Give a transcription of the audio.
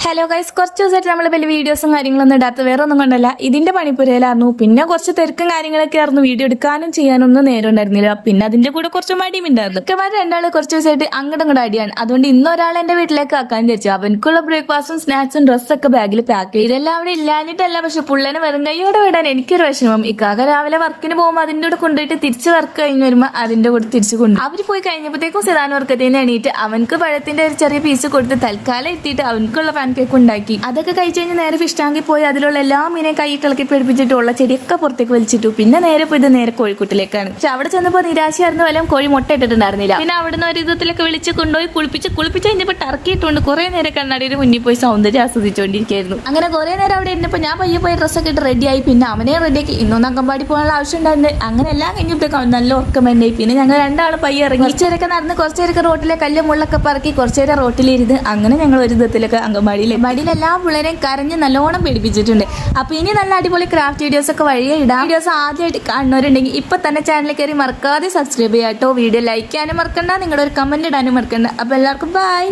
Hello guys, കുറച്ച് ദിവസമായിട്ട് നമ്മൾ വലിയ വീഡിയോസും കാര്യങ്ങളൊന്നും ഇടാത്ത വേറെ ഒന്നും കൊണ്ടല്ല, ഇതിന്റെ പണിപ്പുരയിലായിരുന്നു. പിന്നെ കുറച്ച് തിരക്കും കാര്യങ്ങളൊക്കെ ആയിരുന്നു. വീഡിയോ എടുക്കാനും ചെയ്യാനൊന്നും നേരം ഉണ്ടായിരുന്നില്ല. പിന്നെ അതിന്റെ കൂടെ കുറച്ച് മടിയും ഉണ്ടായിരുന്നു. മിക്കമാർ രണ്ടാള് കുറച്ച് ദിവസമായിട്ട് അങ്ങോട്ടും ഇങ്ങോട്ട് അടിയാണ്. അതുകൊണ്ട് ഇന്നൊരാൾ എന്റെ വീട്ടിലേക്ക് ആക്കാൻ വിചാരിച്ചു. അവനക്കുള്ള ബ്രേക്ക്ഫാസ്റ്റും സ്നാക്സും ഡ്രസ്സൊക്കെ ബാഗിൽ പാക്ക് ചെയ്ത് ഇതെല്ലാം അവിടെ ഇല്ലാഞ്ഞിട്ടല്ല, പക്ഷെ പുള്ളനെ വെറും കൈയോടെ വിടാൻ എനിക്കൊരു വിഷമം. ഇക്കാക രാവിലെ വർക്കിന് പോകുമ്പോൾ അതിന്റെ കൂടെ കൊണ്ടുപോയിട്ട് തിരിച്ച് വർക്ക് കഴിഞ്ഞ് വരുമ്പോൾ അതിന്റെ കൂടെ തിരിച്ചു കൊണ്ടു. അവര് പോയി കഴിഞ്ഞപ്പോഴത്തേക്കും സിതാൻ വർക്കത്തിന് എണീറ്റ് അവനക്ക് പഴത്തിന്റെ ഒരു ചെറിയ പീസ് കൊടുത്ത് തൽക്കാലം എത്തിയിട്ട് അവനക്കുള്ള പാൻ കേക്ക് ഉണ്ടാക്കി. അതൊക്കെ കഴിച്ചു കഴിഞ്ഞ് നേരെ ഫിഷ് ടാങ്കിൽ പോയി അതിലുള്ള എല്ലാ മീനെ കൈ കിളക്കി പിടിപ്പിച്ചിട്ടുള്ള ചെടിയൊക്കെ പുറത്തേക്ക് വലിച്ചിട്ടു. പിന്നെ നേരെ പോയത് നേരെ കോഴിക്കുട്ടിലേക്കാണ്. പക്ഷെ അവിടെ ചെന്നപ്പോൾ നിരാശയായിരുന്നു, വല്ലതും കോഴി മുട്ട ഇട്ടിട്ടുണ്ടായിരുന്നില്ല. പിന്നെ അവിടുന്ന് ഒരു വിധത്തിലൊക്കെ വിളിച്ച് കൊണ്ടുപോയി കുളിപ്പിച്ച് കഴിഞ്ഞപ്പോൾ ടർക്കിയിട്ടുണ്ട്. കുറെ നേരം കണ്ണാടിയുടെ മുന്നിൽ പോയി സൗന്ദര്യം ആസ്വദിച്ചുകൊണ്ടിരിക്കുകയായിരുന്നു. അങ്ങനെ കുറെ നേരം അവിടെ ഇരുന്നപ്പോൾ ഞാൻ പയ്യെ പോയി ഡ്രസ്സൊക്കെ ഇട്ട് റെഡിയായി. പിന്നെ അവനെ റെഡിയാക്കി. ഇന്നൊന്നും അങ്കമ്പാടി പോകാനുള്ള ആവശ്യം ഉണ്ടായിരുന്നു. അങ്ങനെ എല്ലാം കഴിഞ്ഞപ്പോഴേക്കും അവൻ നല്ല ഉറക്കമെന്നായി. പിന്നെ ഞങ്ങൾ രണ്ടാളും പയ്യെ ഇറങ്ങി കുറച്ചേരൊക്കെ നടന്ന് കുറച്ചേരൊക്കെ റോട്ടിലെ കല്ല് മുള്ളൊക്കെ പറക്കി കുറച്ചേരം റോട്ടിലിരുന്ന് അങ്ങനെ ഞങ്ങൾ ഒരു വിധത്തിലൊക്കെ അങ്കമ്പാടിയിലെ എല്ലാ പിള്ളേരെയും കരഞ്ഞ് നല്ലോണം പേടിപ്പിച്ചിട്ടുണ്ട്. അപ്പൊ ഇനി നല്ല അടിപൊളി ക്രാഫ്റ്റ് വീഡിയോസ് ഒക്കെ വഴിയെ ഇടാം. വീഡിയോസ് ആദ്യമായിട്ട് കാണുന്നവരുണ്ടെങ്കിൽ ഇപ്പൊ തന്നെ ചാനലിൽ കയറി മറക്കാതെ സബ്സ്ക്രൈബ് ചെയ്യാട്ടോ. വീഡിയോ ലൈക്ക് ചെയ്യാനും മറക്കണ്ട, നിങ്ങളുടെ ഒരു കമന്റ് ഇടാനും മറക്കണ്ട. അപ്പൊ എല്ലാവർക്കും ബൈ.